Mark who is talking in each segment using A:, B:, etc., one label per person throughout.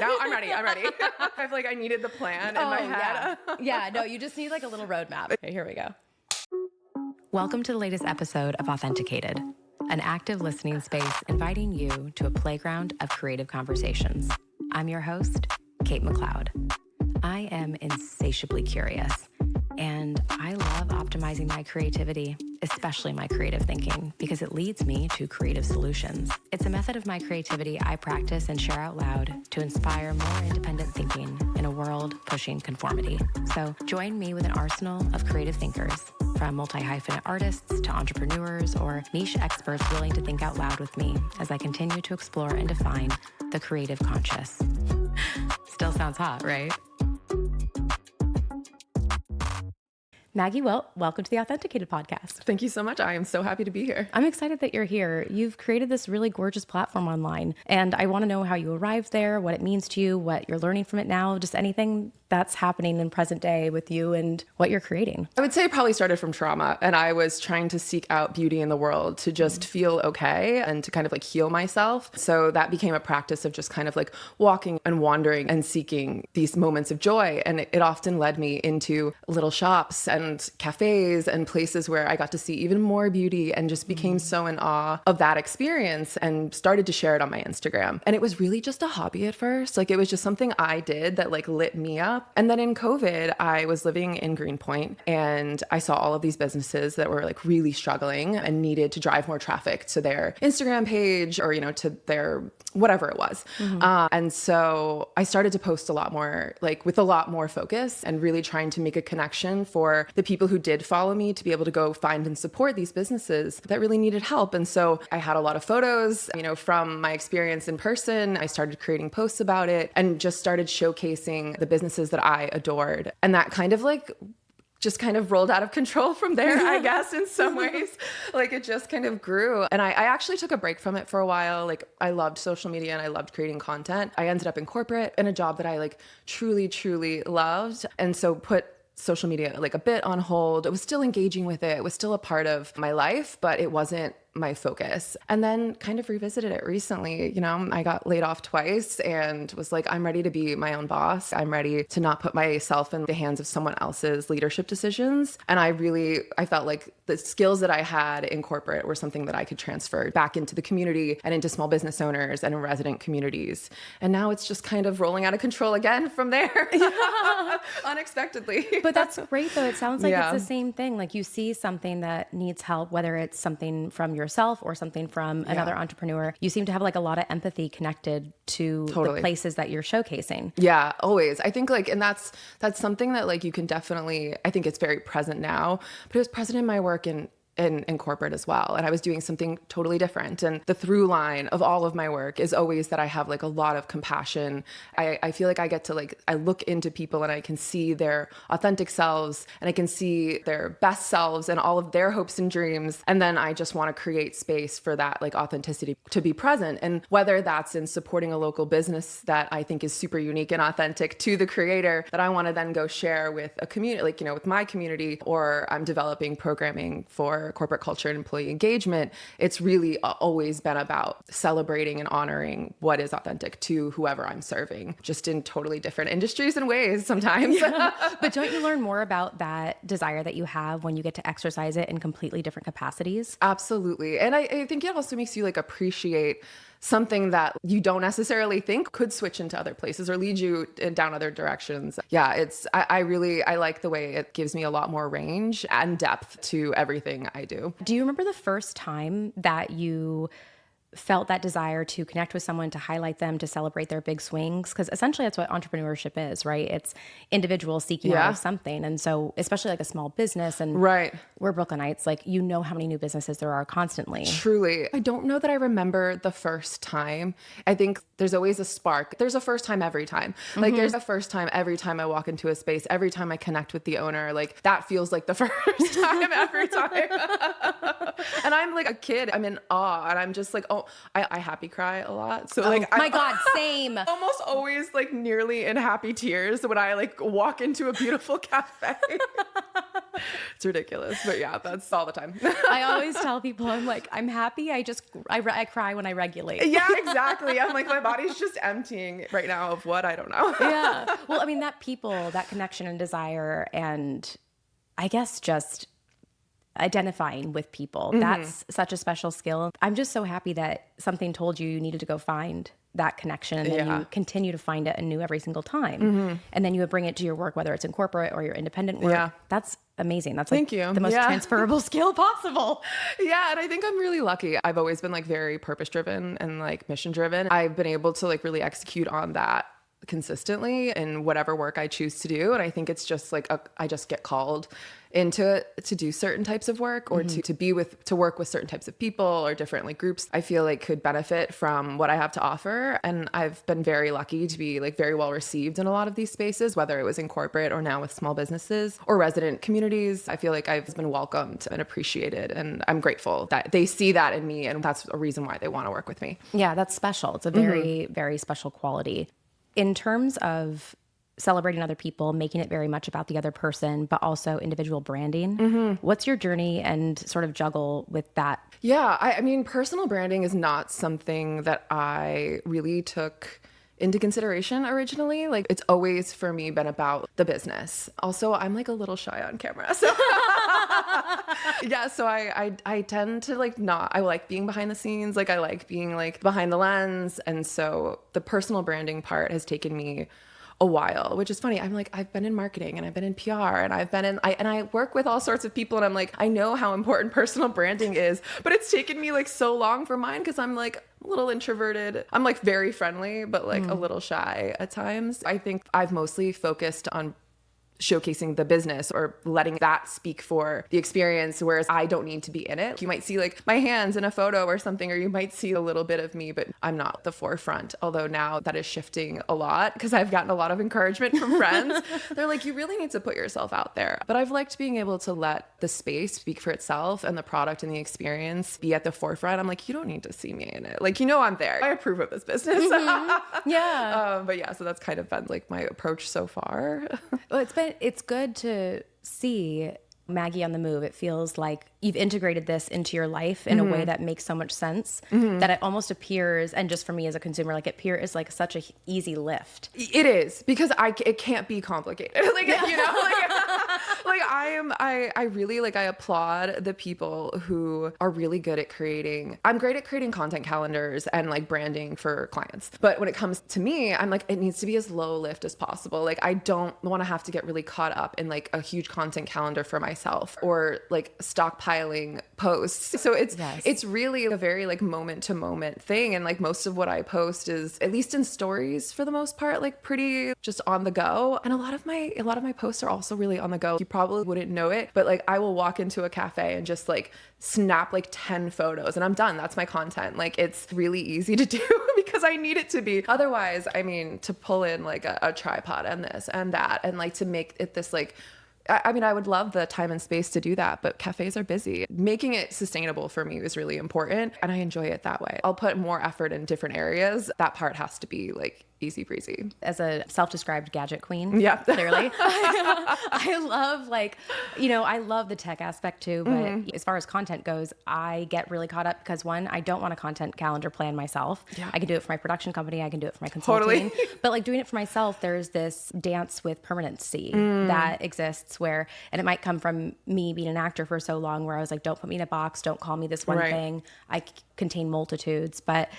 A: Now I'm ready. I'm ready. I feel like I needed the plan in my head.
B: Yeah, no, you just need like a little roadmap. Okay, here we go. Welcome to the latest episode of Authenticated, an active listening space inviting you to a playground of creative conversations. I'm your host, Kate McLeod. I am insatiably curious, and I love optimizing my creativity, especially my creative thinking, because it leads me to creative solutions. It's a method of my creativity I practice and share out loud to inspire more independent thinking in a world pushing conformity. So join me with an arsenal of creative thinkers, from multi-hyphenate artists to entrepreneurs or niche experts willing to think out loud with me as I continue to explore and define the creative conscious. Still sounds hot, right? Maggie Wilt, welcome to the Authenticated podcast.
A: Thank you so much. I am so happy to be here.
B: I'm excited that you're here. You've created this really gorgeous platform online, and I want to know how you arrived there, what it means to you, what you're learning from it now, just anything that's happening in present day with you and what you're creating.
A: I would say it probably started from trauma, and I was trying to seek out beauty in the world to just feel okay and to kind of like heal myself. So that became a practice of just kind of like walking and wandering and seeking these moments of joy. And it often led me into little shops and cafes and places where I got to see even more beauty and just became so in awe of that experience and started to share it on my Instagram. And it was really just a hobby at first. Like it was just something I did that like lit me up. And then in COVID, I was living in Greenpoint and I saw all of these businesses that were like really struggling and needed to drive more traffic to their Instagram page or, to their whatever it was. And so I started to post a lot more, like with a lot more focus and really trying to make a connection for the people who did follow me to be able to go find and support these businesses that really needed help. And so I had a lot of photos, from my experience in person. I started creating posts about it and just started showcasing the businesses that I adored. And that kind of like just kind of rolled out of control from there, I guess, in some ways. Like it just kind of grew. And I actually took a break from it for a while. Like I loved social media and I loved creating content. I ended up in corporate in a job that I like truly, truly loved. And so put social media like a bit on hold. I was still engaging with it. It was still a part of my life, but it wasn't my focus. And then kind of revisited it recently. I got laid off twice and was like, I'm ready to be my own boss. I'm ready to not put myself in the hands of someone else's leadership decisions. And I felt like the skills that I had in corporate were something that I could transfer back into the community and into small business owners and in resident communities. And now it's just kind of rolling out of control again from there, unexpectedly.
B: But that's great though. It sounds like it's the same thing. Like you see something that needs help, whether it's something from yourself or something from another entrepreneur. You seem to have like a lot of empathy connected to the places that you're showcasing.
A: Yeah, always. I think and that's something that like you can definitely, I think it's very present now, but it was present in my work in corporate as well. And I was doing something totally different. And the through line of all of my work is always that I have like a lot of compassion. I feel like I get to I look into people and I can see their authentic selves and I can see their best selves and all of their hopes and dreams. And then I just want to create space for that like authenticity to be present. And whether that's in supporting a local business that I think is super unique and authentic to the creator that I want to then go share with a community, with my community, or I'm developing programming for corporate culture and employee engagement, it's really always been about celebrating and honoring what is authentic to whoever I'm serving, just in totally different industries and ways sometimes.
B: Yeah. But don't you learn more about that desire that you have when you get to exercise it in completely different capacities?
A: Absolutely. And I think it also makes you appreciate something that you don't necessarily think could switch into other places or lead you down other directions. Yeah, I like the way it gives me a lot more range and depth to everything I do.
B: Do you remember the first time that you felt that desire to connect with someone, to highlight them, to celebrate their big swings? Because essentially that's what entrepreneurship is, right? It's individuals seeking out of something. And so especially like a small business, and we're Brooklynites, how many new businesses there are constantly.
A: Truly. I don't know that I remember the first time. I think there's always a spark. There's a first time every time. There's a first time every time I walk into a space, every time I connect with the owner, that feels like the first time every time. And I'm like a kid, I'm in awe and I'm just I happy cry a lot. So
B: my God, same.
A: Almost always nearly in happy tears when I walk into a beautiful cafe. It's ridiculous. But yeah, that's all the time.
B: I always tell people, I'm like, I'm happy. I cry when I regulate.
A: Yeah, exactly. I'm like, my body's just emptying right now of what? I don't know.
B: Yeah. Well, I mean, that connection and desire, and I guess just identifying with people, that's such a special skill. I'm just so happy that something told you needed to go find that connection, and then you continue to find it anew every single time. And then you would bring it to your work, whether it's in corporate or your independent work.
A: Yeah.
B: That's amazing. That's
A: Thank
B: like
A: you.
B: the most transferable skill possible.
A: Yeah. And I think I'm really lucky. I've always been like very purpose driven and like mission driven. I've been able to like really execute on that consistently in whatever work I choose to do. And I think it's just like, I just get called into it to do certain types of work, or to work with certain types of people or different like groups I feel like could benefit from what I have to offer. And I've been very lucky to be like very well received in a lot of these spaces, whether it was in corporate or now with small businesses or resident communities. I feel like I've been welcomed and appreciated, and I'm grateful that they see that in me, and that's a reason why they want to work with me.
B: Yeah, that's special. It's a very, very special quality. In terms of celebrating other people, making it very much about the other person, but also individual branding, what's your journey and sort of juggle with that?
A: Yeah, I mean, personal branding is not something that I really took into consideration originally. Like, it's always for me been about the business. Also, I'm like a little shy on camera. So yeah, so I tend to like I like being behind the scenes. Like, I like being like behind the lens. And so the personal branding part has taken me a while, which is funny. I'm like, I've been in marketing and I've been in PR and I've been in, I work with all sorts of people, and I'm like, I know how important personal branding is, but it's taken me like so long for mine, because I'm like a little introverted. I'm like very friendly, but like a little shy at times. I think I've mostly focused on showcasing the business or letting that speak for the experience, whereas I don't need to be in it. You might see like my hands in a photo or something, or you might see a little bit of me, but I'm not the forefront. Although now that is shifting a lot, because I've gotten a lot of encouragement from friends. They're like, you really need to put yourself out there. But I've liked being able to let the space speak for itself and the product and the experience be at the forefront. I'm like, you don't need to see me in it. Like, I'm there. I approve of this business.
B: Yeah.
A: But yeah, so that's kind of been like my approach so far.
B: Well, it's good to see Maggie on the Move. It feels like you've integrated this into your life in a way that makes so much sense that it almost appears, and just for me as a consumer, like it appears like such a easy lift.
A: It is, because it can't be complicated. Like, like I really like, I applaud the people who are really good at creating. I'm great at creating content calendars and like branding for clients. But when it comes to me, I'm like, it needs to be as low lift as possible. Like, I don't want to have to get really caught up in like a huge content calendar for myself, or like stockpiling posts. So it's really a very like moment to moment thing. And like most of what I post is, at least in stories for the most part, like pretty just on the go. And a lot of my posts are also really on the go. You probably wouldn't know it, but like I will walk into a cafe and just like snap like 10 photos and I'm done. That's my content. Like, it's really easy to do because I need it to be. Otherwise, I mean, to pull in like a tripod and this and that, and like to make it this like, I mean, I would love the time and space to do that, but cafes are busy. Making it sustainable for me is really important, and I enjoy it that way. I'll put more effort in different areas. That part has to be like easy breezy.
B: As a self-described gadget queen,
A: yeah,
B: clearly, I love I love the tech aspect too. But as far as content goes, I get really caught up because, one, I don't want a content calendar plan myself. Yeah. I can do it for my production company. I can do it for my consulting. Totally. But like doing it for myself, there's this dance with permanency that exists where, and it might come from me being an actor for so long, where I was like, don't put me in a box. Don't call me this one thing. I contain multitudes. But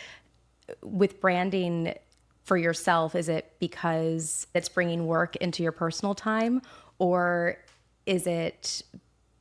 B: with branding for yourself, is it because it's bringing work into your personal time, or is it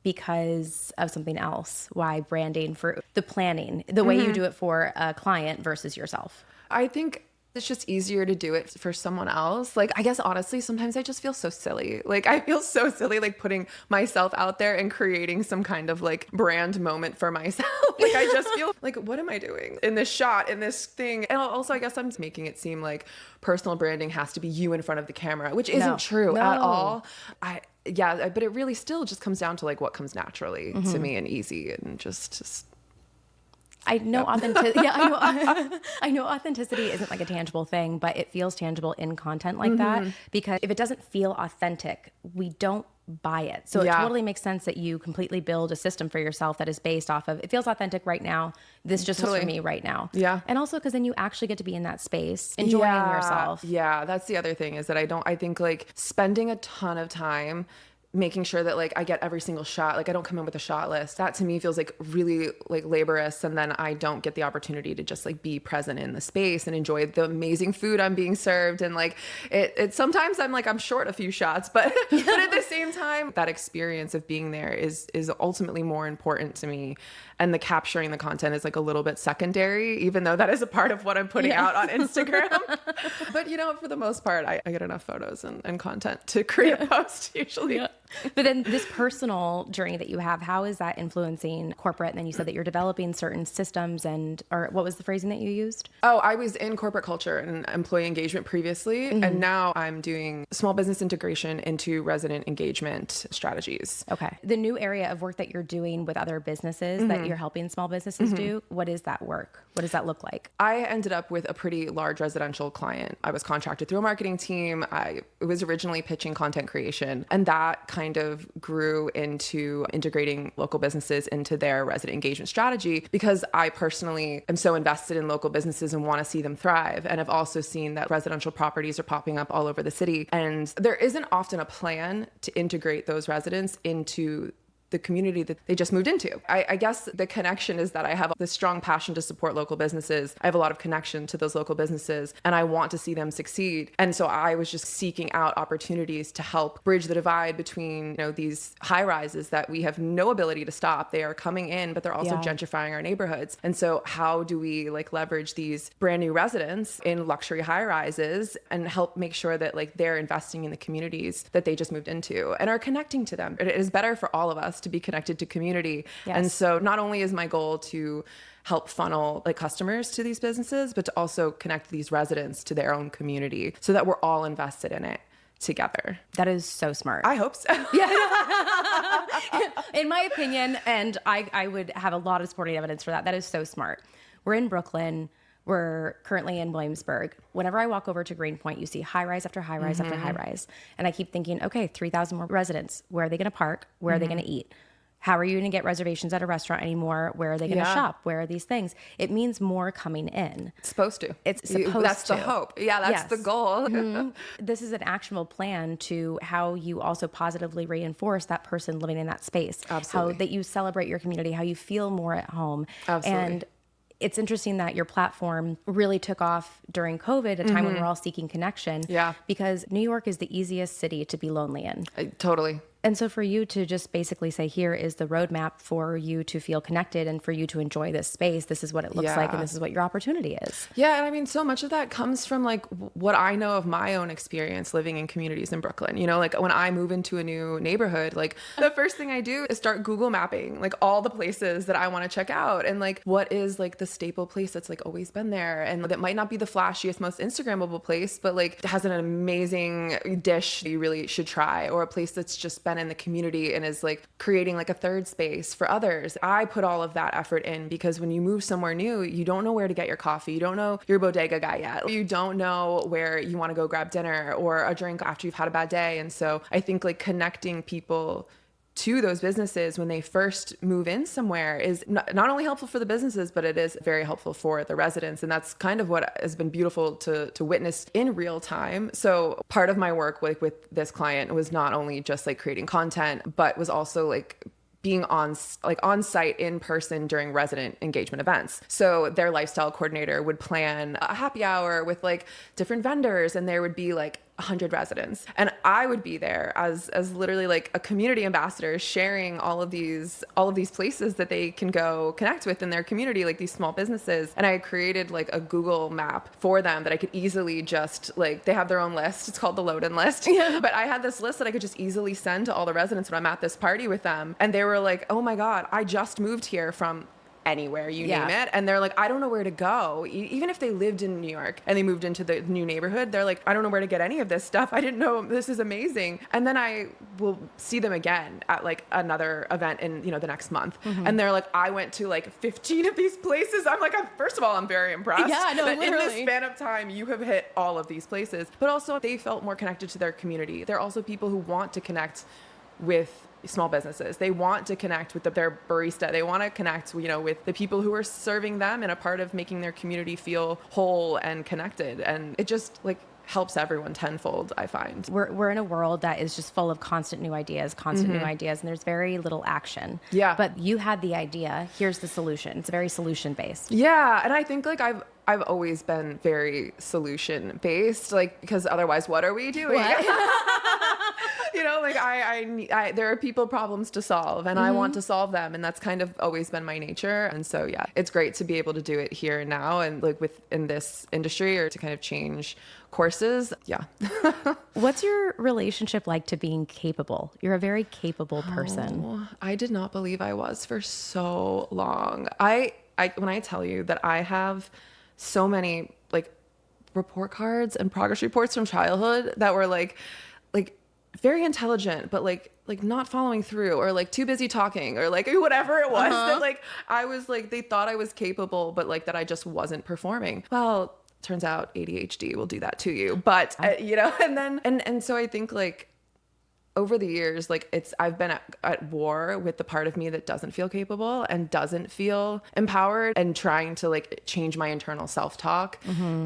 B: because of something else? Why branding for the planning, the way you do it for a client versus yourself?
A: I think it's just easier to do it for someone else. Like, I guess honestly, sometimes I just feel so silly. Like, I feel so silly, like putting myself out there and creating some kind of like brand moment for myself. Like, I just feel like, what am I doing in this shot, in this thing? And also, I guess I'm making it seem like personal branding has to be you in front of the camera, which isn't true at all. But it really still just comes down to like what comes naturally to me and easy, and just
B: I know authenticity. Yeah, I know. I know authenticity isn't like a tangible thing, but it feels tangible in content like that. Because if it doesn't feel authentic, we don't buy it. So it totally makes sense that you completely build a system for yourself that is based off of, it feels authentic right now. This just is for me right now.
A: Yeah.
B: And also because then you actually get to be in that space, enjoying yourself.
A: Yeah. That's the other thing is that I think like spending a ton of time making sure that like I get every single shot, like I don't come in with a shot list. That to me feels like really like laborious. And then I don't get the opportunity to just like be present in the space and enjoy the amazing food I'm being served. And like it sometimes I'm short a few shots, but at the same time, that experience of being there is ultimately more important to me. And the capturing the content is like a little bit secondary, even though that is a part of what I'm putting out on Instagram. But you know, for the most part, I get enough photos and content to create a post usually. Yeah.
B: But then this personal journey that you have, how is that influencing corporate? And then you said that you're developing certain systems or what was the phrasing that you used?
A: Oh, I was in corporate culture and employee engagement previously. And now I'm doing small business integration into resident engagement strategies.
B: Okay. The new area of work that you're doing with other businesses that you're helping small businesses do, what is that work? What does that look like?
A: I ended up with a pretty large residential client. I was contracted through a marketing team. I was originally pitching content creation, and that kind of grew into integrating local businesses into their resident engagement strategy because I personally am so invested in local businesses and want to see them thrive. And I've also seen that residential properties are popping up all over the city. And there isn't often a plan to integrate those residents into the community that they just moved into. I guess the connection is that I have this strong passion to support local businesses. I have a lot of connection to those local businesses and I want to see them succeed. And so I was just seeking out opportunities to help bridge the divide between, you know, these high rises that we have no ability to stop. They are coming in, but they're also gentrifying our neighborhoods. And so how do we like leverage these brand new residents in luxury high rises and help make sure that like they're investing in the communities that they just moved into and are connecting to them? It is better for all of us to be connected to community. Yes. And so not only is my goal to help funnel like customers to these businesses, but to also connect these residents to their own community so that we're all invested in it together.
B: That is so smart.
A: I hope so.
B: Yeah. In my opinion, and I would have a lot of supporting evidence for that. That is so smart. We're in Brooklyn. We're currently in Williamsburg. Whenever I walk over to Greenpoint, you see high rise after high rise after high rise. And I keep thinking, okay, 3,000 more residents. Where are they going to park? Where are they going to eat? How are you going to get reservations at a restaurant anymore? Where are they going to shop? Where are these things? It means more coming in.
A: It's supposed to.
B: It's supposed to.
A: That's the hope. Yeah, that's the goal.
B: This is an actionable plan to how you also positively reinforce that person living in that space.
A: Absolutely.
B: How that you celebrate your community, how you feel more at home.
A: Absolutely.
B: And it's interesting that your platform really took off during COVID, a time when we're all seeking connection.
A: Yeah.
B: Because New York is the easiest city to be lonely in.
A: Totally.
B: And so for you to just basically say, here is the roadmap for you to feel connected and for you to enjoy this space. This is what it looks like. And this is what your opportunity is.
A: Yeah. And I mean, so much of that comes from like what I know of my own experience living in communities in Brooklyn. You know, like when I move into a new neighborhood, like the first thing I do is start Google mapping like all the places that I want to check out. And like, what is like the staple place that's like always been there? And that might not be the flashiest, most Instagrammable place, but like has an amazing dish you really should try, or a place that's just been in the community and is like creating like a third space for others. I put all of that effort in because when you move somewhere new, you don't know where to get your coffee. You don't know your bodega guy yet. You don't know where you want to go grab dinner or a drink after you've had a bad day. And so I think like connecting people to those businesses when they first move in somewhere is not only helpful for the businesses, but it is very helpful for the residents. And that's kind of what has been beautiful to witness in real time. So part of my work with this client was not only just like creating content, but was also like being on site in person during resident engagement events. So their lifestyle coordinator would plan a happy hour with like different vendors, and there would be like 100 residents. And I would be there as literally like a community ambassador, sharing all of these places that they can go connect with in their community, like these small businesses. And I created like a Google map for them that I could easily just like, they have their own list. It's called the load-in list. Yeah. But I had this list that I could just easily send to all the residents when I'm at this party with them. And they were like, oh my God, I just moved here from anywhere, you
B: Yeah.
A: name it. And they're like, I don't know where to go. Even if they lived in New York and they moved into the new neighborhood, they're like, I don't know where to get any of this stuff. I didn't know this is amazing. And then I will see them again at like another event in, the next month. And they're like, I went to like 15 of these places. I'm like, first of all, I'm very impressed.
B: Yeah, no,
A: that in this
B: literally.
A: span of time, you have hit all of these places. But also they felt more connected to their community. They're also people who want to connect with small businesses. They want to connect with their barista. They want to connect, with the people who are serving them and a part of making their community feel whole and connected. And it just like helps everyone tenfold, I find.
B: We're in a world that is just full of constant new ideas, and there's very little action.
A: Yeah.
B: But you had the idea. Here's the solution. It's very solution based.
A: Yeah, and I think like I've always been very solution based, like, because otherwise, what are we doing? Like I there are people problems to solve, and I want to solve them, and that's kind of always been my nature. And so yeah, it's great to be able to do it here and now, and like within this industry, or to kind of change courses. Yeah.
B: What's your relationship like to being capable? You're a very capable person.
A: Oh, I did not believe I was for so long. I when I tell you that I have so many like report cards and progress reports from childhood that were like very intelligent, but like not following through, or like too busy talking, or like whatever it was, that like I was like, they thought I was capable, but like that I just wasn't performing. Well, turns out ADHD will do that to you. But and so I think like over the years, like I've been at war with the part of me that doesn't feel capable and doesn't feel empowered, and trying to like change my internal self-talk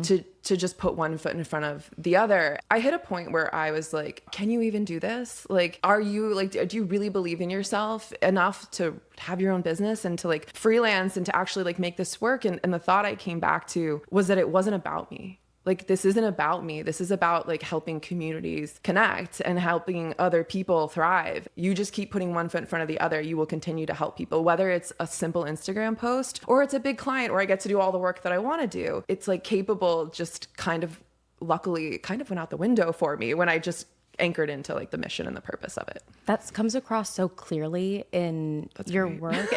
A: to just put one foot in front of the other. I hit a point where I was like, can you even do this? Like, are you like, do you really believe in yourself enough to have your own business and to like freelance and to actually like make this work? And the thought I came back to was that it wasn't about me. Like, this isn't about me. This is about like helping communities connect and helping other people thrive. You just keep putting one foot in front of the other. You will continue to help people, whether it's a simple Instagram post or it's a big client where I get to do all the work that I want to do. It's like capable just kind of luckily kind of went out the window for me when I just anchored into like the mission and the purpose of it.
B: That comes across so clearly in your work.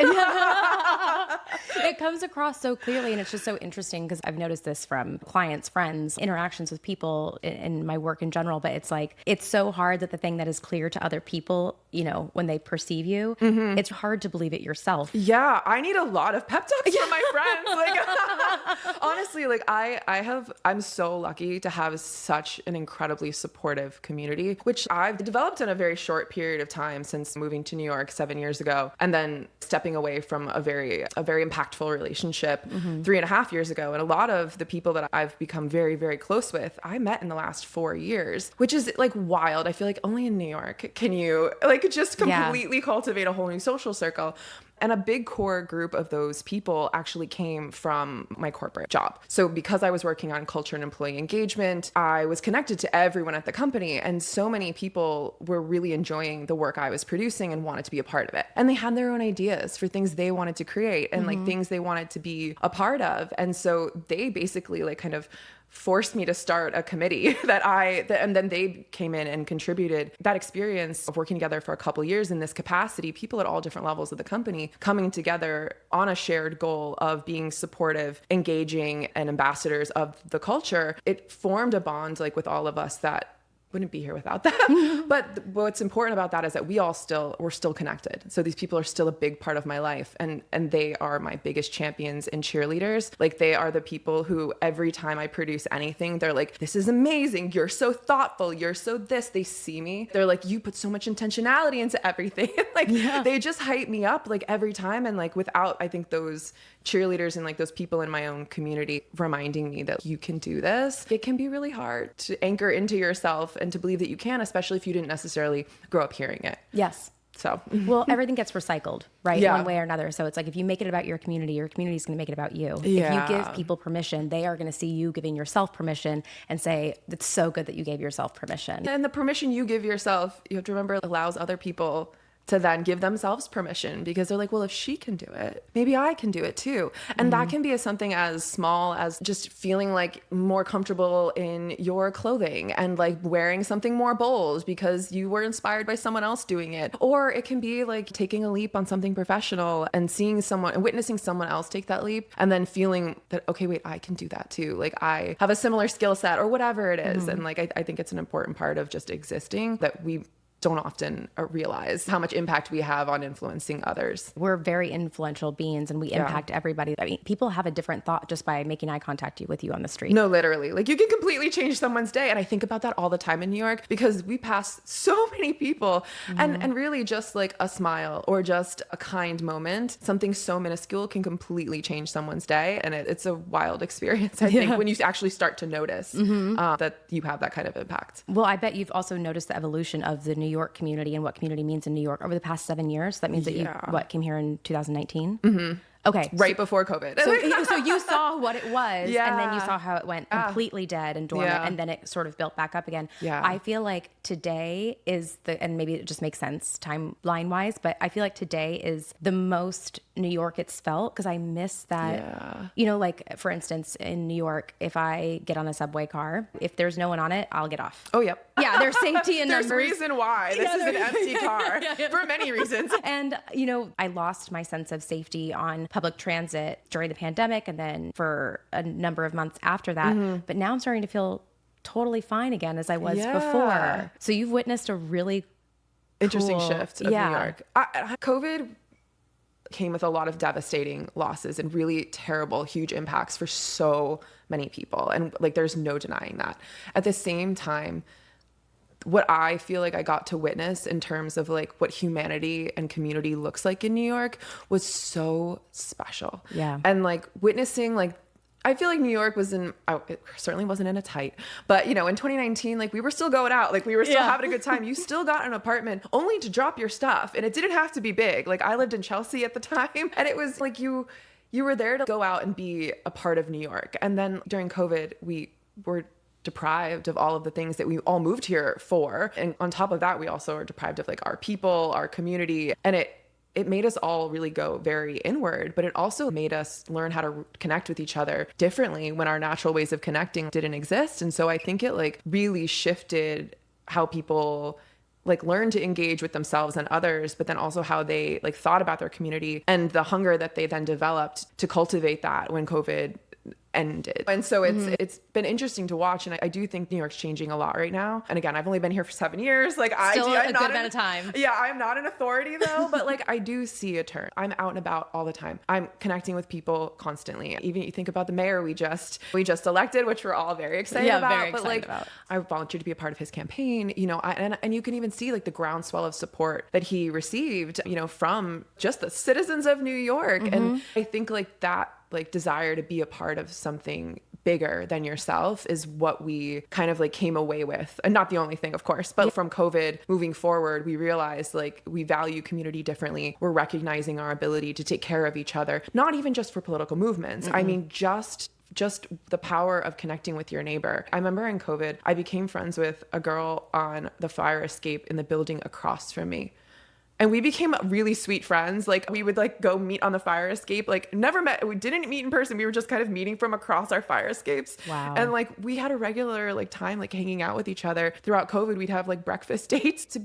B: It comes across so clearly, and it's just so interesting because I've noticed this from clients, friends, interactions with people in my work in general, but it's like, it's so hard that the thing that is clear to other people, when they perceive you, it's hard to believe it yourself.
A: Yeah, I need a lot of pep talks from my friends. Like, honestly, like I'm so lucky to have such an incredibly supportive community, which I've developed in a very short period of time since moving to New York 7 years ago, and then stepping away from a very impactful relationship 3.5 years ago. And a lot of the people that I've become very, very close with, I met in the last 4 years, which is like wild. I feel like only in New York can you like just completely cultivate a whole new social circle. And a big core group of those people actually came from my corporate job. So because I was working on culture and employee engagement, I was connected to everyone at the company. And so many people were really enjoying the work I was producing and wanted to be a part of it. And they had their own ideas for things they wanted to create and like things they wanted to be a part of. And so they basically like kind of forced me to start a committee and then they came in and contributed. That experience of working together for a couple of years in this capacity, people at all different levels of the company coming together on a shared goal of being supportive, engaging, and ambassadors of the culture, it formed a bond like with all of us that wouldn't be here without that. But what's important about that is that we're still connected. So these people are still a big part of my life, and they are my biggest champions and cheerleaders. Like, they are the people who every time I produce anything, they're like, this is amazing. You're so thoughtful. You're so this. They see me. They're like, you put so much intentionality into everything. They just hype me up like every time. And like, without, I think, those cheerleaders and like those people in my own community reminding me that you can do this, it can be really hard to anchor into yourself and to believe that you can, especially if you didn't necessarily grow up hearing it.
B: Yes.
A: So,
B: well, everything gets recycled, right?
A: Yeah.
B: One way or another. So it's like, if you make it about your community is going to make it about you.
A: Yeah.
B: If you give people permission, they are going to see you giving yourself permission and say, it's so good that you gave yourself permission.
A: And the permission you give yourself, you have to remember, allows other people to then give themselves permission because they're like, well, if she can do it, maybe I can do it too. And that can be something as small as just feeling like more comfortable in your clothing and like wearing something more bold because you were inspired by someone else doing it. Or it can be like taking a leap on something professional and seeing someone and witnessing someone else take that leap and then feeling that, okay, wait, I can do that too. Like I have a similar skill set or whatever it is. And like, I think it's an important part of just existing that we don't often realize how much impact we have on influencing others.
B: We're very influential beings and we impact everybody. I mean, people have a different thought just by making eye contact with you on the street.
A: No, literally. Like you can completely change someone's day. And I think about that all the time in New York because we pass so many people and really just like a smile or just a kind moment, something so minuscule can completely change someone's day. And it's a wild experience, I think, when you actually start to notice that you have that kind of impact.
B: Well, I bet you've also noticed the evolution of the New York community and what community means in New York over the past 7 years. That means that you, came here in 2019? Okay.
A: Right before COVID.
B: So you saw what it was and then you saw how it went completely dead and dormant and then it sort of built back up again. Yeah. I feel like today is and maybe it just makes sense timeline wise, but I feel like today is the most New York it's felt because I miss that, you know, like for instance, in New York, if I get on a subway car, if there's no one on it, I'll get off.
A: Oh, yep.
B: Yeah, there's safety in
A: there's
B: numbers.
A: There's reason why this is an empty car for many reasons.
B: And, you know, I lost my sense of safety on public transit during the pandemic and then for a number of months after that. But now I'm starting to feel totally fine again as I was before. So you've witnessed a really
A: interesting shift of New York. COVID came with a lot of devastating losses and really terrible, huge impacts for so many people. And like, there's no denying that. At the same time, what I feel like I got to witness in terms of like what humanity and community looks like in New York was so special.
B: Yeah.
A: And like witnessing like, I feel like New York was it certainly wasn't in its height, but you know, in 2019, like we were still going out, like we were still having a good time. You still got an apartment only to drop your stuff. And it didn't have to be big. Like I lived in Chelsea at the time and it was like, you were there to go out and be a part of New York. And then during COVID, we were deprived of all of the things that we all moved here for. And on top of that, we also are deprived of like our people, our community. And it made us all really go very inward, but it also made us learn how to connect with each other differently when our natural ways of connecting didn't exist. And so I think it like really shifted how people like learn to engage with themselves and others, but then also how they like thought about their community and the hunger that they then developed to cultivate that when COVID ended. And so it's been interesting to watch. And I do think New York's changing a lot right now. And again, I've only been here for 7 years. Like
B: I'm
A: not
B: a good amount of time.
A: Yeah, I'm not an authority though, but like I do see a turn. I'm out and about all the time. I'm connecting with people constantly. Even you think about the mayor we just elected, which we're all very excited about.
B: Very excited about.
A: I volunteered to be a part of his campaign, you know, and you can even see like the groundswell of support that he received, you know, from just the citizens of New York. And I think like that like desire to be a part of something bigger than yourself is what we kind of like came away with. And not the only thing, of course, but from COVID moving forward, we realized like we value community differently. We're recognizing our ability to take care of each other, not even just for political movements. I mean, just the power of connecting with your neighbor. I remember in COVID, I became friends with a girl on the fire escape in the building across from me. And we became really sweet friends. Like we would like go meet on the fire escape, like never met, we didn't meet in person. We were just kind of meeting from across our fire escapes.
B: Wow.
A: And like, we had a regular like time, like hanging out with each other throughout COVID. We'd have like breakfast dates to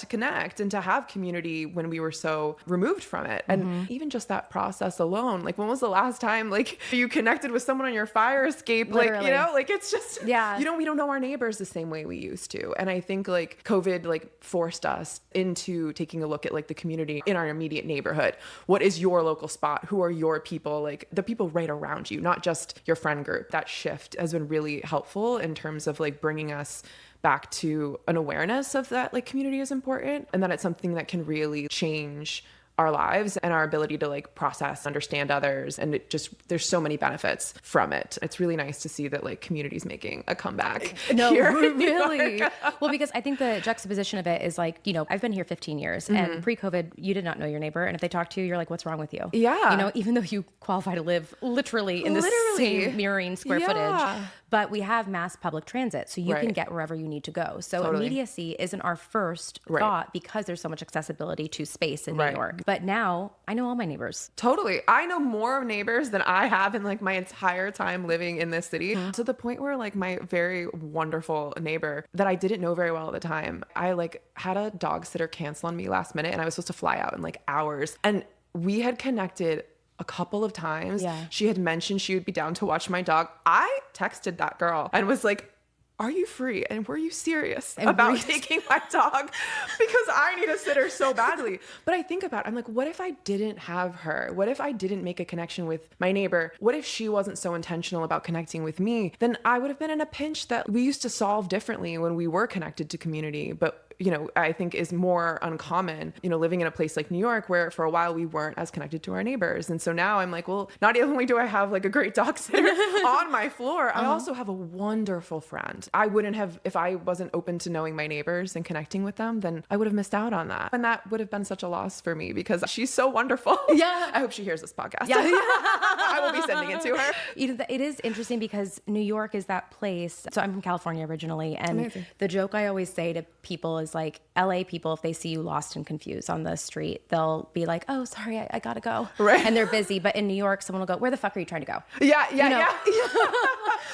A: connect and to have community when we were so removed from it. And even just that process alone, like when was the last time like you connected with someone on your fire escape?
B: Literally.
A: Like, you know, like it's just, we don't know our neighbors the same way we used to. And I think like COVID like forced us into taking a look at like the community in our immediate neighborhood. What is your local spot? Who are your people? Like the people right around you, not just your friend group. That shift has been really helpful in terms of like bringing us back to an awareness of that like community is important and that it's something that can really change our lives and our ability to like process, understand others. And it just, there's so many benefits from it. It's really nice to see that like community's making a comeback.
B: No,
A: here
B: really. Well, because I think the juxtaposition of it is like, you know, I've been here 15 years and pre-COVID, you did not know your neighbor. And if they talk to you, you're like, what's wrong with you?
A: Yeah.
B: You know, even though you qualify to live literally in the same mirroring square footage.
C: but we have mass public transit, so you can get wherever you need to go. So immediacy isn't our first thought because there's so much accessibility to space in New York. But now I know all my neighbors.
A: Totally. I know more neighbors than I have in like my entire time living in this city, to the point where like my very wonderful neighbor that I didn't know very well at the time, I like had a dog sitter cancel on me last minute and I was supposed to fly out in like hours. And we had connected a couple of times. She had mentioned she would be down to watch my dog. I texted that girl and was like, are you free? And were you serious about taking my dog? Because I need a sitter so badly. But I think about it, I'm like, what if I didn't have her? What if I didn't make a connection with my neighbor? What if she wasn't so intentional about connecting with me? Then I would have been in a pinch that we used to solve differently when we were connected to community. But you know, I think is more uncommon, you know, living in a place like New York where for a while we weren't as connected to our neighbors. And so now I'm like, well, not only do I have like a great dog sitter on my floor, I also have a wonderful friend. I wouldn't have, if I wasn't open to knowing my neighbors and connecting with them, then I would have missed out on that. And that would have been such a loss for me because she's so wonderful.
C: Yeah.
A: I hope she hears this podcast. Yeah. I will be sending it to her.
C: It is interesting because New York is that place. So I'm from California originally. And the joke I always say to people is like, LA people, if they see you lost and confused on the street, they'll be like, oh, sorry, I gotta go.
A: Right.
C: And they're busy. But in New York, someone will go, where the fuck are you trying to go?
A: Yeah.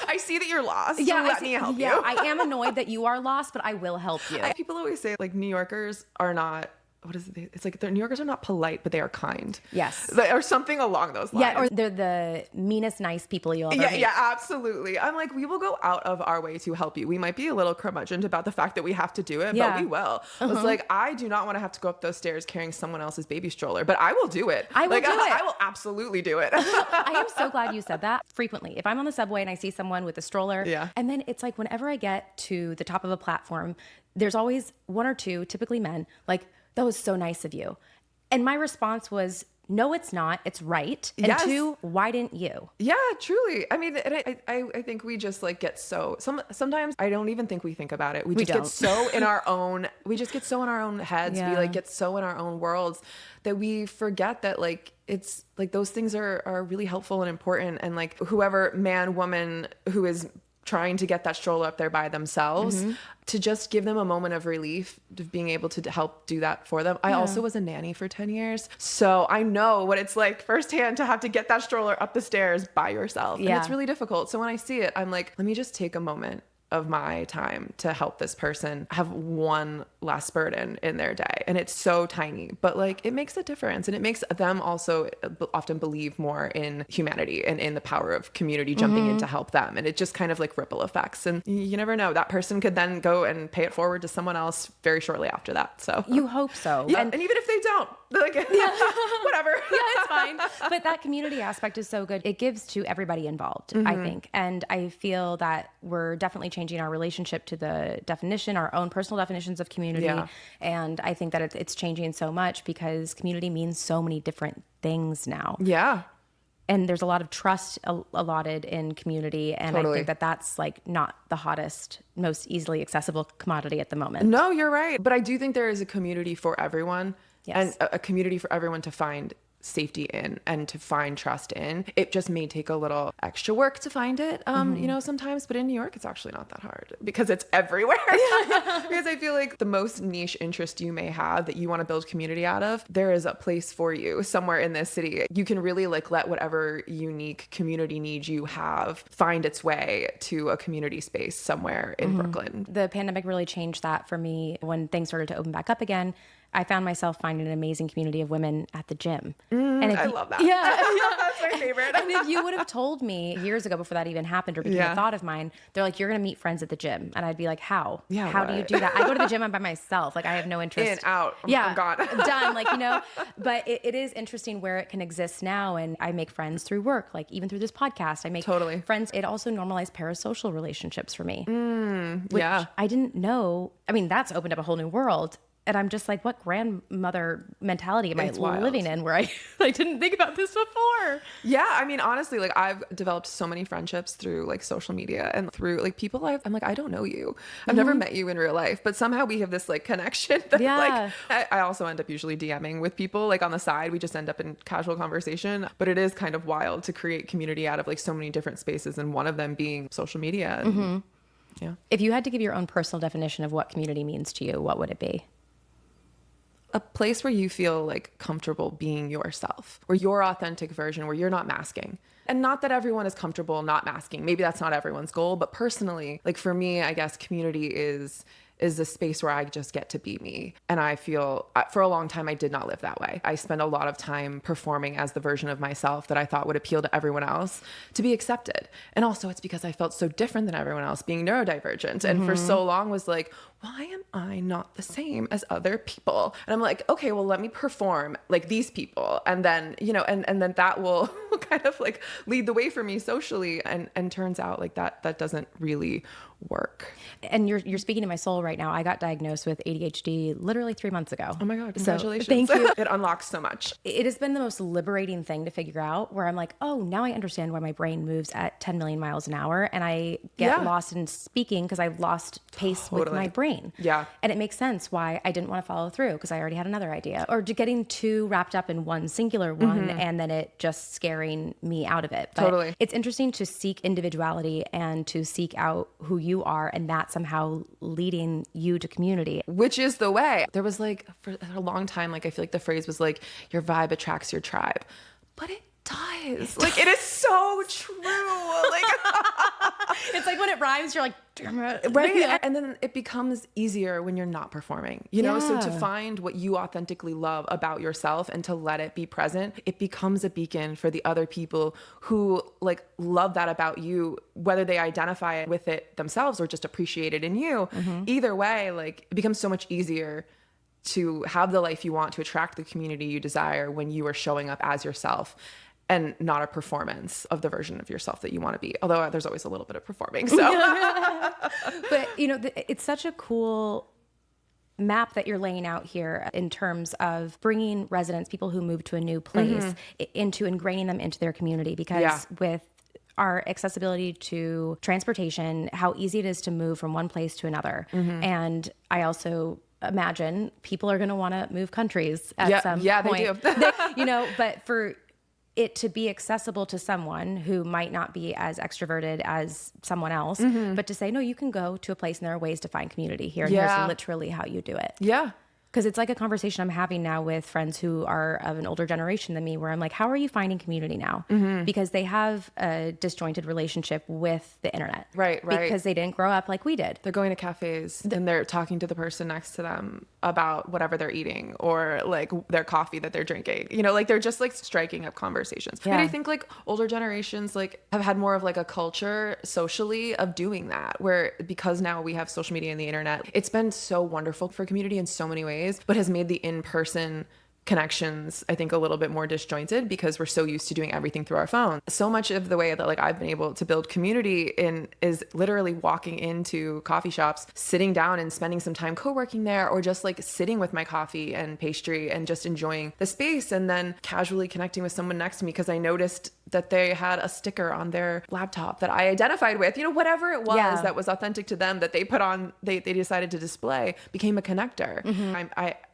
A: I see that you're lost. So let me help you.
C: I am annoyed that you are lost, but I will help you.
A: People always say like New Yorkers are not, what is it? It's like New Yorkers are not polite, but they are kind.
C: Yes.
A: Or something along those lines.
C: Yeah, or they're the meanest nice people you'll ever meet.
A: Yeah, absolutely. I'm like, we will go out of our way to help you. We might be a little curmudgeoned about the fact that we have to do it, but we will. It's like, I do not want to have to go up those stairs carrying someone else's baby stroller, but I will do it.
C: I
A: will absolutely do it.
C: I am so glad you said that. Frequently, if I'm on the subway and I see someone with a stroller, and then it's like whenever I get to the top of a platform, there's always one or two, typically men, like, that was so nice of you. And my response was, no, it's not. It's right. And two, why didn't you? Yeah,
A: truly. I mean, and I think we just like get so, sometimes I don't even think we think about it. We just get so in our own, heads. We like get so in our own worlds that we forget that like, it's like those things are really helpful and important. And like whoever man, woman who is trying to get that stroller up there by themselves, to just give them a moment of relief, of being able to help do that for them. I also was a nanny for 10 years. So I know what it's like firsthand to have to get that stroller up the stairs by yourself. And it's really difficult. So when I see it, I'm like, let me just take a moment of my time to help this person have one less burden in their day. And it's so tiny, but like it makes a difference. And it makes them also often believe more in humanity and in the power of community jumping in to help them. And it just kind of like ripple effects. And you never know, that person could then go and pay it forward to someone else very shortly after that. So
C: you hope so.
A: Yeah. And even if they don't, like, whatever.
C: It's fine. But that community aspect is so good. It gives to everybody involved, I think. And I feel that we're definitely changing our relationship to the definition, our own personal definitions of community. And I think that it's changing so much because community means so many different things now.
A: Yeah.
C: And there's a lot of trust allotted in community. And I think that that's like not the hottest, most easily accessible commodity at the moment.
A: No, you're right. But I do think there is a community for everyone. And a community for everyone to find safety in and to find trust in. It just may take a little extra work to find it, you know, sometimes, but in New York, it's actually not that hard because it's everywhere. Because I feel like the most niche interest you may have that you want to build community out of, there is a place for you somewhere in this city. You can really like let whatever unique community need you have find its way to a community space somewhere in Brooklyn.
C: The pandemic really changed that for me. When things started to open back up again, I found myself finding an amazing community of women at the gym. And
A: I love that. That's my favorite.
C: And if you would have told me years ago before that even happened or became a thought of mine, they're like, you're going to meet friends at the gym. And I'd be like, how?
A: Yeah,
C: how do you do that? I go to the gym, I'm by myself. Like I have no interest.
A: In, out. I'm gone.
C: Done. Like, you know, but it is interesting where it can exist now. And I make friends through work, like even through this podcast, I make friends. It also normalized parasocial relationships for me. Which I didn't know. I mean, that's opened up a whole new world. And I'm just like, what grandmother mentality am I
A: wild.
C: living in where I didn't think about this before?
A: Yeah. I mean, honestly, like I've developed so many friendships through like social media and through like people I'm like, I don't know you. I've never met you in real life, but somehow we have this like connection that like, I also end up usually DMing with people like on the side. We just end up in casual conversation, but it is kind of wild to create community out of like so many different spaces. And one of them being social media. And, yeah.
C: If you had to give your own personal definition of what community means to you, what would it be?
A: A place where you feel like comfortable being yourself, or your authentic version, where you're not masking. And not that everyone is comfortable not masking. Maybe that's not everyone's goal, but personally, like for me, I guess community is a space where I just get to be me. And I feel for a long time, I did not live that way. I spent a lot of time performing as the version of myself that I thought would appeal to everyone else to be accepted. And also it's because I felt so different than everyone else, being neurodivergent. And for so long was like, why am I not the same as other people? And I'm like, okay, well, let me perform like these people. And then, you know, and then that will kind of like lead the way for me socially. And turns out like that doesn't really work.
C: And you're speaking to my soul right now. I got diagnosed with ADHD literally 3 months ago.
A: Oh my God, congratulations.
C: So, thank you.
A: It unlocks so much.
C: It has been the most liberating thing to figure out, where I'm like, oh, now I understand why my brain moves at 10 million miles an hour. And I get lost in speaking because I've lost pace with my brain.
A: Yeah.
C: And it makes sense why I didn't want to follow through, because I already had another idea, or getting too wrapped up in one singular one and then it just scaring me out of it. But
A: totally.
C: It's interesting to seek individuality and to seek out who you are, and that somehow leading you to community.
A: Which is the way. There was like, for a long time, like I feel like the phrase was like, your vibe attracts your tribe. But it does. Like, it is so true. Like,
C: it's like when it rhymes, you're like, damn it.
A: Right?
C: Yeah.
A: And then it becomes easier when you're not performing, you know? So to find what you authentically love about yourself and to let it be present, it becomes a beacon for the other people who like love that about you, whether they identify with it themselves or just appreciate it in you. Either way, like it becomes so much easier to have the life you want, to attract the community you desire when you are showing up as yourself and not a performance of the version of yourself that you want to be. Although there's always a little bit of performing. So,
C: but you know, it's such a cool map that you're laying out here in terms of bringing residents, people who move to a new place, into ingraining them into their community. Because with our accessibility to transportation, how easy it is to move from one place to another. And I also imagine people are going to want to move countries at some point.
A: Yeah, they do.
C: You know, but for it to be accessible to someone who might not be as extroverted as someone else, but to say, no, you can go to a place and there are ways to find community here. And here's literally how you do it.
A: Yeah.
C: Because it's like a conversation I'm having now with friends who are of an older generation than me, where I'm like, how are you finding community now? Because they have a disjointed relationship with the internet.
A: Right.
C: Because they didn't grow up like we did.
A: They're going to cafes and they're talking to the person next to them about whatever they're eating or like their coffee that they're drinking. You know, like they're just like striking up conversations. Yeah. And I think like older generations like have had more of like a culture socially of doing that, where because now we have social media and the internet, it's been so wonderful for community in so many ways, but has made the in-person connections, I think, a little bit more disjointed because we're so used to doing everything through our phone. So much of the way that like I've been able to build community in is literally walking into coffee shops, sitting down and spending some time co-working there, or just like sitting with my coffee and pastry and just enjoying the space, and then casually connecting with someone next to me because I noticed that they had a sticker on their laptop that I identified with, you know, whatever it was that was authentic to them that they put on, they decided to display, became a connector.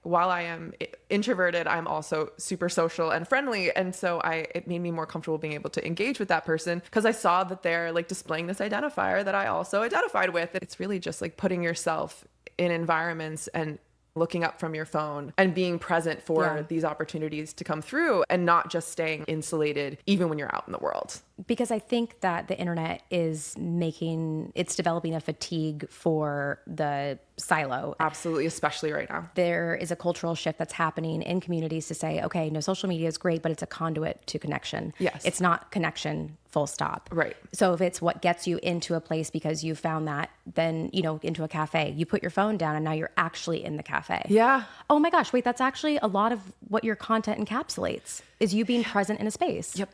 A: While I am introverted, I'm also super social and friendly. And so it made me more comfortable being able to engage with that person because I saw that they're like displaying this identifier that I also identified with. It's really just like putting yourself in environments and looking up from your phone and being present for these opportunities to come through and not just staying insulated even when you're out in the world.
C: Because I think that the internet is it's developing a fatigue for the silo.
A: Absolutely, especially right now.
C: There is a cultural shift that's happening in communities to say, okay, no, social media is great, but it's a conduit to connection.
A: Yes.
C: It's not connection, full stop.
A: Right.
C: So if it's what gets you into a place because you found that, then, you know, into a cafe, you put your phone down and now you're actually in the cafe.
A: Yeah.
C: Oh my gosh, wait, that's actually a lot of what your content encapsulates, is you being present in a space.
A: Yep.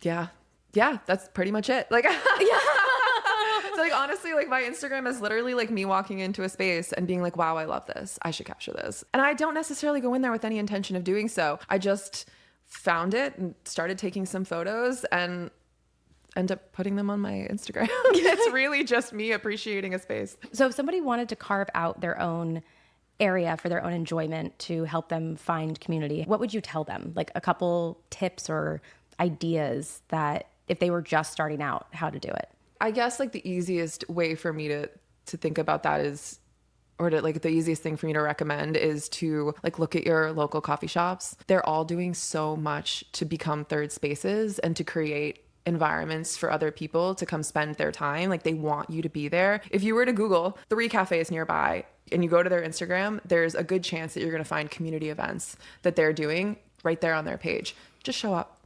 A: Yeah. Yeah, that's pretty much it. Like, So like, honestly, like my Instagram is literally like me walking into a space and being like, wow, I love this. I should capture this. And I don't necessarily go in there with any intention of doing so. I just found it and started taking some photos and end up putting them on my Instagram. It's really just me appreciating a space.
C: So if somebody wanted to carve out their own area for their own enjoyment to help them find community, what would you tell them? Like a couple tips or ideas that if they were just starting out, how to do it?
A: I guess like the easiest way for me to think about that is, or to like the easiest thing for me to recommend is to like look at your local coffee shops. They're all doing so much to become third spaces and to create environments for other people to come spend their time. Like they want you to be there. If you were to Google 3 cafes nearby and you go to their Instagram, there's a good chance that you're going to find community events that they're doing right there on their page. Just show up.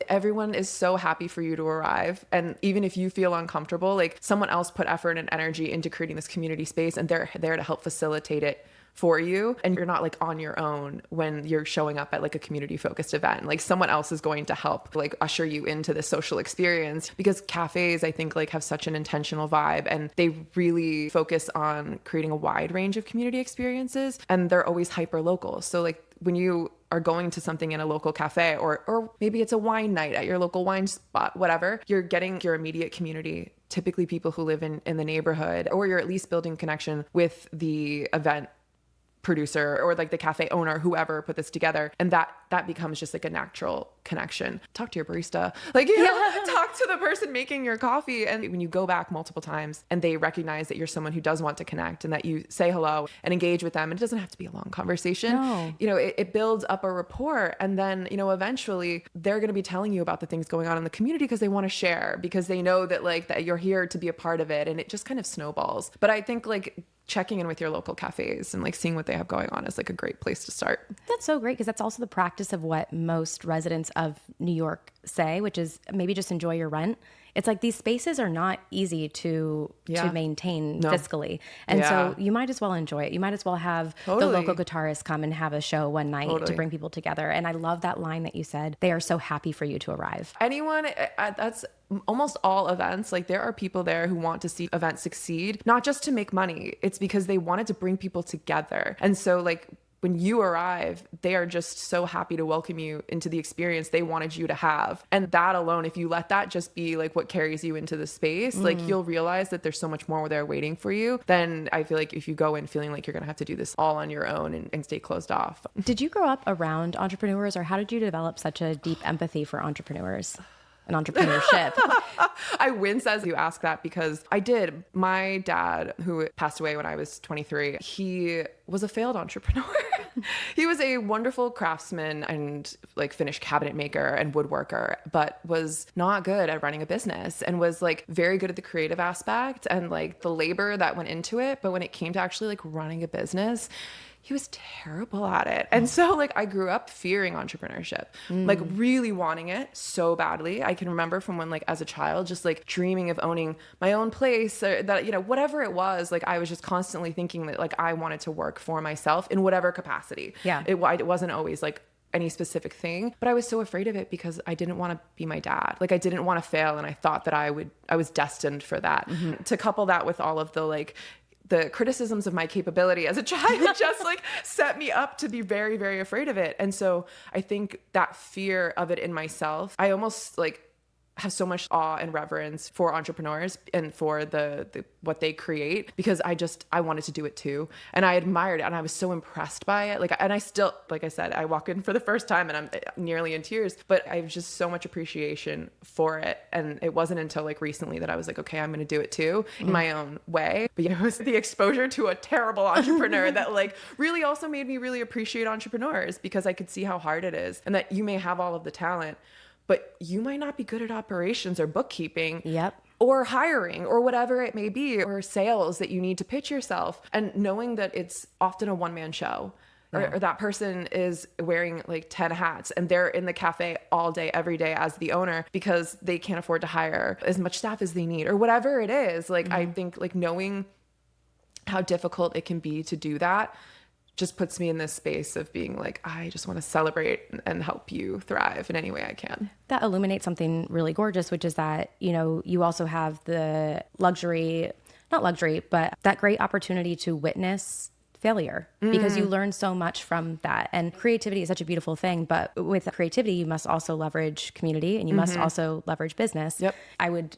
A: Everyone is so happy for you to arrive. And even if you feel uncomfortable, like someone else put effort and energy into creating this community space and they're there to help facilitate it for you. And you're not like on your own when you're showing up at like a community focused event. Like someone else is going to help like usher you into this social experience, because cafes, I think, like have such an intentional vibe and they really focus on creating a wide range of community experiences, and they're always hyper local. So like when you are going to something in a local cafe, or maybe it's a wine night at your local wine spot, whatever, you're getting your immediate community, typically people who live in the neighborhood, or you're at least building connection with the event producer or like the cafe owner, whoever put this together. And that becomes just like a natural connection. Talk to your barista, like, you know, talk to the person making your coffee. And when you go back multiple times and they recognize that you're someone who does want to connect and that you say hello and engage with them, and it doesn't have to be a long conversation. No. You know, it builds up a rapport. And then, you know, eventually they're going to be telling you about the things going on in the community because they want to share, because they know that like that you're here to be a part of it. And it just kind of snowballs. But I think like checking in with your local cafes and like seeing what they have going on is like a great place to start.
C: That's so great, because that's also the practice of what most residents of New York say, which is maybe just enjoy your rent. It's like these spaces are not easy to maintain fiscally. And so you might as well enjoy it. You might as well have the local guitarist come and have a show one night to bring people together. And I love that line that you said, they are so happy for you to arrive.
A: Anyone, that's almost all events. Like there are people there who want to see events succeed, not just to make money. It's because they wanted to bring people together. And so like when you arrive, they are just so happy to welcome you into the experience they wanted you to have. And that alone, if you let that just be like what carries you into the space, like you'll realize that there's so much more there waiting for you. Then I feel like if you go in feeling like you're going to have to do this all on your own and stay closed off.
C: Did you grow up around entrepreneurs, or how did you develop such a deep empathy for entrepreneurs and entrepreneurship?
A: I wince as you ask that because I did. My dad, who passed away when I was 23, he was a failed entrepreneur. He was a wonderful craftsman and like finished cabinet maker and woodworker, but was not good at running a business and was like very good at the creative aspect and like the labor that went into it. But when it came to actually like running a business, he was terrible at it. And so like I grew up fearing entrepreneurship, like really wanting it so badly. I can remember from when like as a child, just like dreaming of owning my own place, or that, you know, whatever it was, like I was just constantly thinking that like I wanted to work for myself in whatever capacity. Yeah. It wasn't always like any specific thing, but I was so afraid of it because I didn't want to be my dad. Like I didn't want to fail. And I thought that I was destined for that. To couple that with all of the like, the criticisms of my capability as a child just like set me up to be very, very afraid of it. And so I think that fear of it in myself, I almost like have so much awe and reverence for entrepreneurs and for the what they create, because I wanted to do it too. And I admired it and I was so impressed by it. Like, and I still, like I said, I walk in for the first time and I'm nearly in tears, but I have just so much appreciation for it. And it wasn't until like recently that I was like, okay, I'm going to do it too in my own way. But it was the exposure to a terrible entrepreneur that like really also made me really appreciate entrepreneurs, because I could see how hard it is and that you may have all of the talent, but you might not be good at operations or bookkeeping.
C: Yep.
A: Or hiring or whatever it may be, or sales that you need to pitch yourself. And knowing that it's often a one-man show, or that person is wearing like 10 hats and they're in the cafe all day, every day as the owner because they can't afford to hire as much staff as they need or whatever it is. Like, I think like knowing how difficult it can be to do that just puts me in this space of being like, I just want to celebrate and help you thrive in any way I can.
C: That illuminates something really gorgeous, which is that, you also have the not luxury, but that great opportunity to witness failure because you learn so much from that. And creativity is such a beautiful thing, but with creativity, you must also leverage community and you must also leverage business.
A: Yep.
C: I would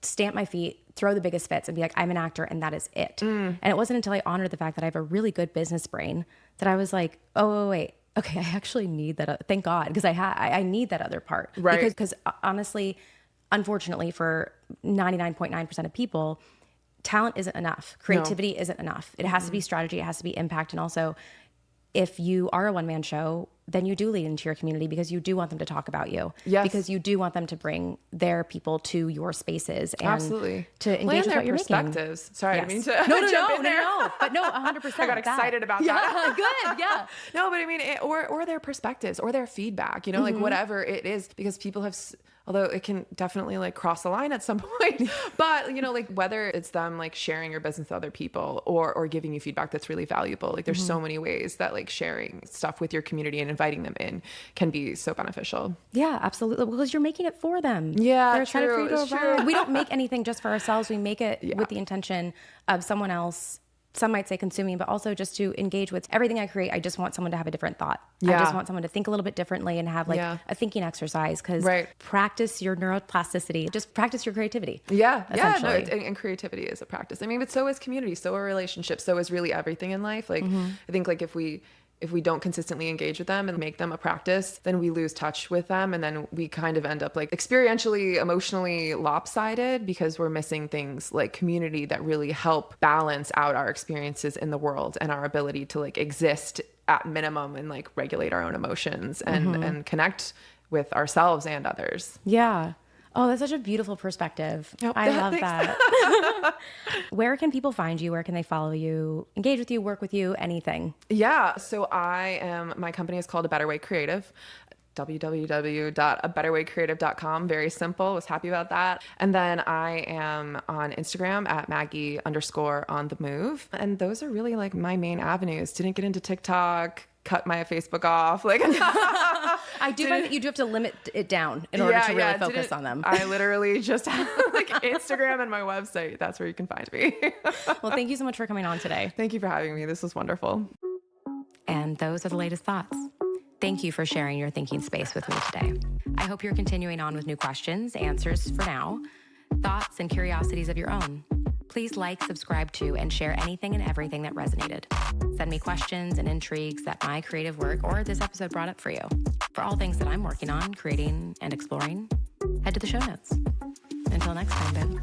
C: stamp my feet, throw the biggest fits and be like, I'm an actor and that is it. And it wasn't until I honored the fact that I have a really good business brain that I was like, oh, wait, okay, I actually need that. Thank God. Because I need that other part.
A: Right.
C: Because honestly, unfortunately for 99.9% of people, talent isn't enough. Creativity isn't enough. It has to be strategy. It has to be impact. And also, if you are a one-man show, then you do lead into your community because you do want them to talk about you.
A: Yes.
C: Because you do want them to bring their people to your spaces and
A: absolutely
C: to engage with what you're
A: perspectives.
C: making.
A: Sorry,
C: Yes.
A: I didn't mean to
C: No,
A: jump in there.
C: no. But no, 100%.
A: I got excited about that.
C: Yeah, good. Yeah.
A: No, but I mean, or their perspectives or their feedback, like whatever it is, because people have, although it can definitely like cross the line at some point, but like whether it's them like sharing your business with other people or giving you feedback that's really valuable, like there's so many ways that like sharing stuff with your community and inviting them in can be so beneficial.
C: Yeah, absolutely. Because you're making it for them.
A: Yeah,
C: they're trying to
A: true,
C: create
A: it's
C: a
A: true.
C: vibe. We don't make anything just for ourselves. We make it with the intention of someone else. Some might say consuming, but also just to engage with everything I create. I just want someone to have a different thought.
A: Yeah.
C: I just want someone to think a little bit differently and have like a thinking exercise because practice your neuroplasticity. Just practice your creativity.
A: Yeah.
C: Essentially.
A: And creativity is a practice. I mean, but so is community, so are relationships, so is really everything in life. Like I think like if we don't consistently engage with them and make them a practice, then we lose touch with them. And then we kind of end up like experientially, emotionally lopsided because we're missing things like community that really help balance out our experiences in the world and our ability to like exist at minimum and like regulate our own emotions and connect with ourselves and others.
C: Yeah. Oh, that's such a beautiful perspective.
A: Oh,
C: I love that. Where can people find you? Where can they follow you, engage with you, work with you, anything?
A: Yeah. So my company is called A Better Way Creative. www.abetterwaycreative.com. Very simple. Was happy about that. And then I am on Instagram at Maggie_on-the-move. And those are really like my main avenues. Didn't get into TikTok, cut my Facebook off. Like
C: I do find that you do have to limit it down in order to really focus on them.
A: I literally just have like Instagram and my website. That's where you can find me.
C: Well, thank you so much for coming on today.
A: Thank you for having me. This was wonderful.
B: And those are the latest thoughts. Thank you for sharing your thinking space with me today. I hope you're continuing on with new questions, answers for now, thoughts and curiosities of your own. Please like, subscribe to, and share anything and everything that resonated. Send me questions and intrigues that my creative work or this episode brought up for you. For all things that I'm working on, creating, and exploring, head to the show notes. Until next time, babe.